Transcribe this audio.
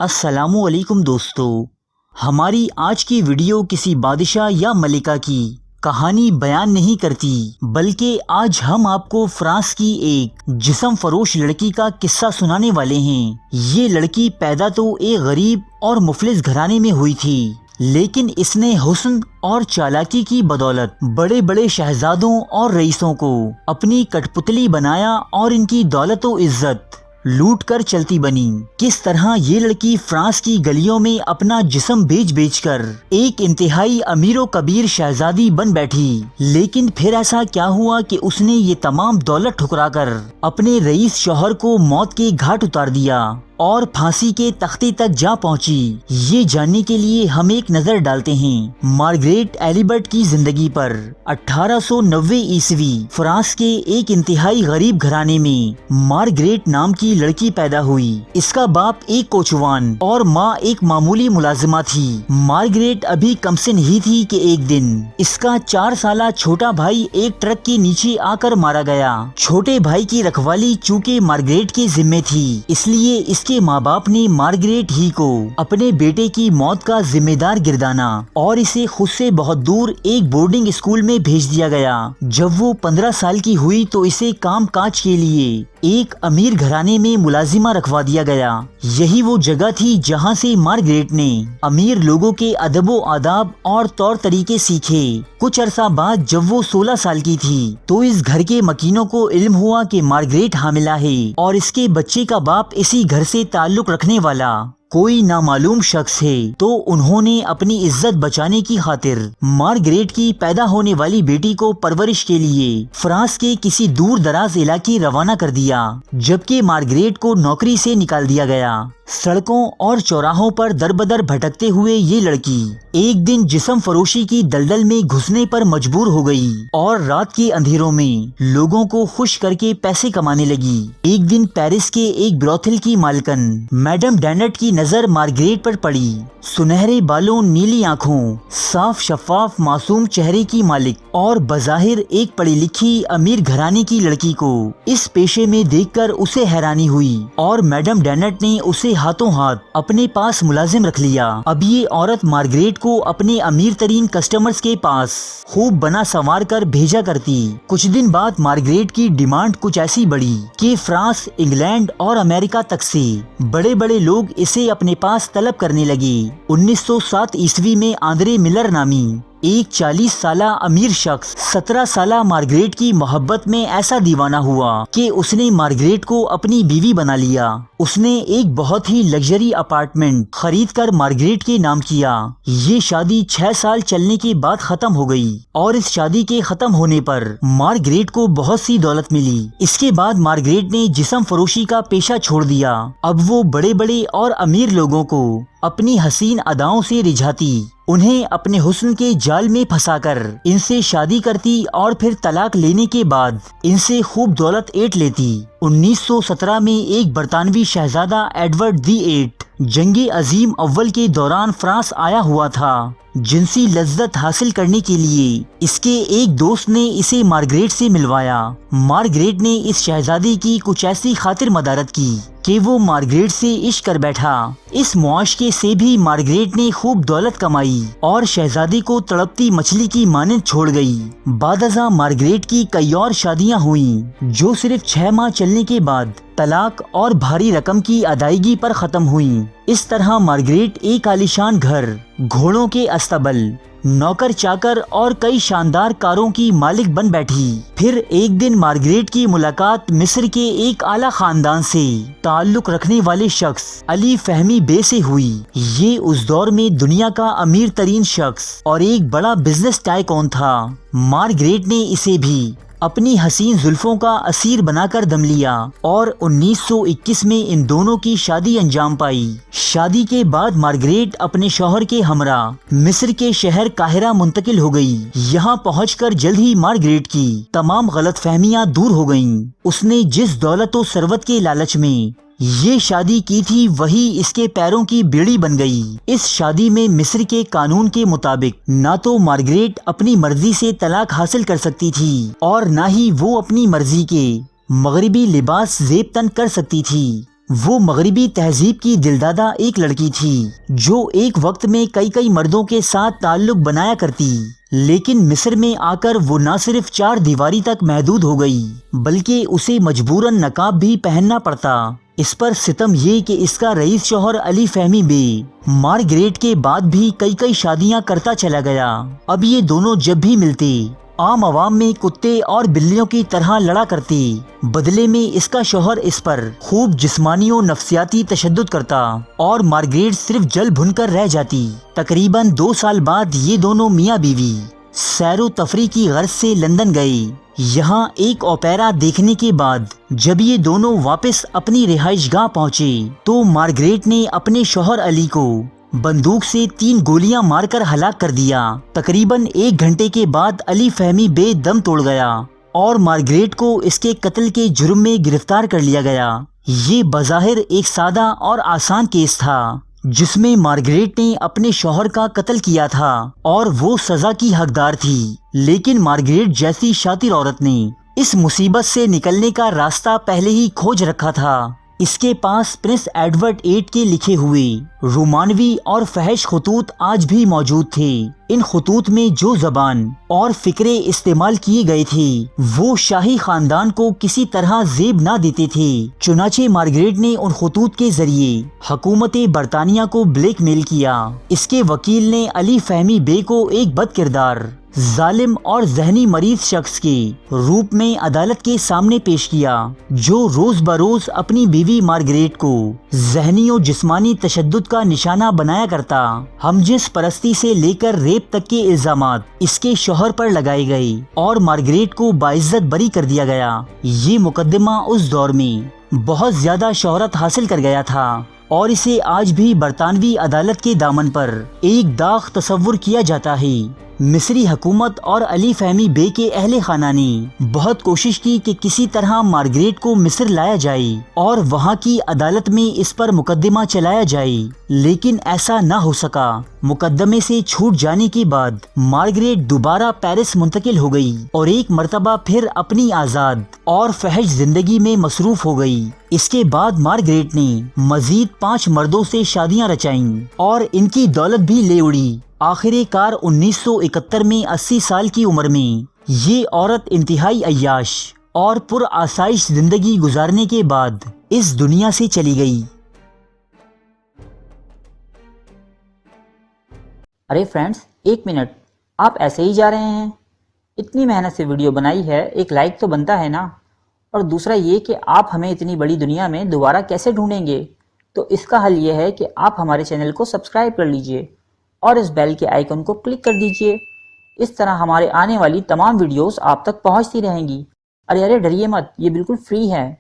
السلام علیکم دوستو، ہماری آج کی ویڈیو کسی بادشاہ یا ملکہ کی کہانی بیان نہیں کرتی، بلکہ آج ہم آپ کو فرانس کی ایک جسم فروش لڑکی کا قصہ سنانے والے ہیں۔ یہ لڑکی پیدا تو ایک غریب اور مفلس گھرانے میں ہوئی تھی، لیکن اس نے حسن اور چالاکی کی بدولت بڑے بڑے شہزادوں اور رئیسوں کو اپنی کٹ پتلی بنایا اور ان کی دولت و عزت لوٹ کر چلتی بنی۔ کس طرح یہ لڑکی فرانس کی گلیوں میں اپنا جسم بیچ کر ایک انتہائی امیر و کبیر شہزادی بن بیٹھی، لیکن پھر ایسا کیا ہوا کہ اس نے یہ تمام دولت ٹھکرا کر اپنے رئیس شوہر کو موت کے گھاٹ اتار دیا اور پھانسی کے تختے تک جا پہنچی۔ یہ جاننے کے لیے ہم ایک نظر ڈالتے ہیں مارگریٹ ایلیبرٹ کی زندگی پر۔ 1890 عیسوی فرانس کے ایک انتہائی غریب گھرانے میں مارگریٹ نام کی لڑکی پیدا ہوئی۔ اس کا باپ ایک کوچوان اور ماں ایک معمولی ملازمہ تھی۔ مارگریٹ ابھی کم سن ہی تھی کہ ایک دن اس کا 4 سالہ چھوٹا بھائی ایک ٹرک کے نیچے آ کر مارا گیا۔ چھوٹے بھائی کی رکھوالی چونکہ مارگریٹ کے ذمے تھی، اس لیے اس کے ماں باپ نے مارگریٹ ہی کو اپنے بیٹے کی موت کا ذمہ دار گردانا اور اسے خود سے بہت دور ایک بورڈنگ اسکول میں بھیج دیا گیا۔ جب وہ 15 سال کی ہوئی تو اسے کام کاج کے لیے ایک امیر گھرانے میں ملازمہ رکھوا دیا گیا۔ یہی وہ جگہ تھی جہاں سے مارگریٹ نے امیر لوگوں کے ادب و آداب اور طور طریقے سیکھے۔ کچھ عرصہ بعد جب وہ 16 سال کی تھی تو اس گھر کے مکینوں کو علم ہوا کہ مارگریٹ حاملہ ہے اور اس کے بچے کا باپ اسی گھر سے تعلق رکھنے والا کوئی نامعلوم شخص ہے، تو انہوں نے اپنی عزت بچانے کی خاطر مارگریٹ کی پیدا ہونے والی بیٹی کو پرورش کے لیے فرانس کے کسی دور دراز علاقے روانہ کر دیا، جبکہ مارگریٹ کو نوکری سے نکال دیا گیا۔ سڑکوں اور چوراہوں پر در بدر بھٹکتے ہوئے یہ لڑکی ایک دن جسم فروشی کی دلدل میں گھسنے پر مجبور ہو گئی اور رات کے اندھیروں میں لوگوں کو خوش کر کے پیسے کمانے لگی۔ ایک دن پیرس کے ایک بروتھل کی مالکن میڈم ڈینٹ کی نظر مارگریٹ پر پڑی۔ سنہرے بالوں، نیلی آنکھوں، صاف شفاف معصوم چہرے کی مالک اور بظاہر ایک پڑھی لکھی امیر گھرانے کی لڑکی کو اس پیشے میں دیکھ کر اسے حیرانی ہوئی اور میڈم ڈینٹ نے اسے ہاتھوں ہاتھ اپنے پاس ملازم رکھ لیا۔ اب یہ عورت مارگریٹ کو اپنے امیر ترین کسٹمرز کے پاس خوب بنا سنوار کر بھیجا کرتی۔ کچھ دن بعد مارگریٹ کی ڈیمانڈ کچھ ایسی بڑھی کہ فرانس، انگلینڈ اور امریکہ تک سے بڑے بڑے لوگ اسے اپنے پاس طلب کرنے لگے۔ 1907 عیسوی میں آندرے ملر نامی ایک 40 سالہ امیر شخص 17 سالہ مارگریٹ کی محبت میں ایسا دیوانہ ہوا کہ اس نے مارگریٹ کو اپنی بیوی بنا لیا۔ اس نے ایک بہت ہی لگژری اپارٹمنٹ خرید کر مارگریٹ کے نام کیا۔ یہ شادی 6 سال چلنے کے بعد ختم ہو گئی اور اس شادی کے ختم ہونے پر مارگریٹ کو بہت سی دولت ملی۔ اس کے بعد مارگریٹ نے جسم فروشی کا پیشہ چھوڑ دیا۔ اب وہ بڑے بڑے اور امیر لوگوں کو اپنی حسین اداؤں سے رجھاتی، انہیں اپنے حسن کے جال میں پھنسا کر ان سے شادی کرتی اور پھر طلاق لینے کے بعد ان سے خوب دولت ایٹ لیتی۔ 1917 میں ایک برطانوی شہزادہ ایڈورڈ دی 8 جنگ عظیم اول کے دوران فرانس آیا ہوا تھا۔ جنسی لذت حاصل کرنے کے لیے اس کے ایک دوست نے اسے مارگریٹ سے ملوایا۔ مارگریٹ نے اس شہزادی کی کچھ ایسی خاطر مدارت کی کہ وہ مارگریٹ سے عشق کر بیٹھا۔ اس معاشقے سے بھی مارگریٹ نے خوب دولت کمائی اور شہزادی کو تڑپتی مچھلی کی مانند چھوڑ گئی۔ بعد ازاں مارگریٹ کی کئی اور شادیاں ہوئیں جو صرف 6 ماہ چلنے کے بعد طلاق اور بھاری رقم کی ادائیگی پر ختم ہوئیں۔ اس طرح مارگریٹ ایک عالیشان گھر، گھوڑوں کے استبل، نوکر چاکر اور کئی شاندار کاروں کی مالک بن بیٹھی۔ پھر ایک دن مارگریٹ کی ملاقات مصر کے ایک اعلیٰ خاندان سے تعلق رکھنے والے شخص علی فہمی بے سے ہوئی۔ یہ اس دور میں دنیا کا امیر ترین شخص اور ایک بڑا بزنس ٹائکون تھا۔ مارگریٹ نے اسے بھی اپنی حسین زلفوں کا اسیر بنا کر دم لیا اور 1921 میں ان دونوں کی شادی انجام پائی۔ شادی کے بعد مارگریٹ اپنے شوہر کے ہمراہ مصر کے شہر قاہرہ منتقل ہو گئی۔ یہاں پہنچ کر جلد ہی مارگریٹ کی تمام غلط فہمیاں دور ہو گئیں۔ اس نے جس دولت و ثروت کے لالچ میں یہ شادی کی تھی وہی اس کے پیروں کی بیڑی بن گئی۔ اس شادی میں مصر کے قانون کے مطابق نہ تو مارگریٹ اپنی مرضی سے طلاق حاصل کر سکتی تھی اور نہ ہی وہ اپنی مرضی کے مغربی لباس زیب تن کر سکتی تھی۔ وہ مغربی تہذیب کی دلدادہ ایک لڑکی تھی جو ایک وقت میں کئی مردوں کے ساتھ تعلق بنایا کرتی، لیکن مصر میں آ کر وہ نہ صرف 4 دیواری تک محدود ہو گئی بلکہ اسے مجبوراً نقاب بھی پہننا پڑتا۔ اس پر ستم یہ کہ اس کا رئیس شوہر علی فہمی بے مارگریٹ کے بعد بھی کئی شادیاں کرتا چلا گیا۔ اب یہ دونوں جب بھی ملتے عام عوام میں کتے اور بلیوں کی طرح لڑا کرتے، بدلے میں اس کا شوہر اس پر خوب جسمانی و نفسیاتی تشدد کرتا اور مارگریٹ صرف جل بھن کر رہ جاتی۔ تقریباً 2 سال بعد یہ دونوں میاں بیوی سیر و تفریح کی غرض سے لندن گئے۔ یہاں ایک اوپیرا دیکھنے کے بعد جب یہ دونوں واپس اپنی رہائش گاہ پہنچے تو مارگریٹ نے اپنے شوہر علی کو بندوق سے 3 گولیاں مار کر ہلاک کر دیا۔ تقریباً 1 گھنٹے کے بعد علی فہمی بے دم توڑ گیا اور مارگریٹ کو اس کے قتل کے جرم میں گرفتار کر لیا گیا۔ یہ بظاہر ایک سادہ اور آسان کیس تھا جس میں مارگریٹ نے اپنے شوہر کا قتل کیا تھا اور وہ سزا کی حقدار تھی، لیکن مارگریٹ جیسی شاطر عورت نے اس مصیبت سے نکلنے کا راستہ پہلے ہی کھوج رکھا تھا۔ اس کے پاس پرنس ایڈورڈ 8 کے لکھے ہوئے رومانوی اور فحش خطوط آج بھی موجود تھے۔ ان خطوط میں جو زبان اور فکرے استعمال کیے گئے تھے وہ شاہی خاندان کو کسی طرح زیب نہ دیتے تھے۔ چنانچہ مارگریٹ نے ان خطوط کے ذریعے حکومت برطانیہ کو بلیک میل کیا۔ اس کے وکیل نے علی فہمی بے کو ایک بد کردار، ظالم اور ذہنی مریض شخص کے روپ میں عدالت کے سامنے پیش کیا جو روز بروز اپنی بیوی مارگریٹ کو ذہنی و جسمانی تشدد کا نشانہ بنایا کرتا۔ ہم جنس پرستی سے لے کر ریپ تک کے الزامات اس کے شوہر پر لگائے گئے اور مارگریٹ کو باعزت بری کر دیا گیا۔ یہ مقدمہ اس دور میں بہت زیادہ شہرت حاصل کر گیا تھا اور اسے آج بھی برطانوی عدالت کے دامن پر ایک داغ تصور کیا جاتا ہے۔ مصری حکومت اور علی فہمی بے کے اہل خانہ نے بہت کوشش کی کہ کسی طرح مارگریٹ کو مصر لایا جائے اور وہاں کی عدالت میں اس پر مقدمہ چلایا جائے، لیکن ایسا نہ ہو سکا۔ مقدمے سے چھوٹ جانے کے بعد مارگریٹ دوبارہ پیرس منتقل ہو گئی اور ایک مرتبہ پھر اپنی آزاد اور فحش زندگی میں مصروف ہو گئی۔ اس کے بعد مارگریٹ نے مزید 5 مردوں سے شادیاں رچائیں اور ان کی دولت بھی لے اڑی۔ آخر کار 1971 میں 80 سال کی عمر میں یہ عورت انتہائی عیاش اور پر آسائش زندگی گزارنے کے بعد اس دنیا سے چلی گئی۔ ارے فرینڈز، 1 منٹ، آپ ایسے ہی جا رہے ہیں؟ اتنی محنت سے ویڈیو بنائی ہے، ایک لائک تو بنتا ہے نا؟ اور دوسرا یہ کہ آپ ہمیں اتنی بڑی دنیا میں دوبارہ کیسے ڈھونڈیں گے؟ تو اس کا حل یہ ہے کہ آپ ہمارے چینل کو سبسکرائب کر لیجئے اور اس بیل کے آئیکن کو کلک کر دیجئے۔ اس طرح ہمارے آنے والی تمام ویڈیوز آپ تک پہنچتی رہیں گی۔ ارے ڈریے مت، یہ بالکل فری ہے۔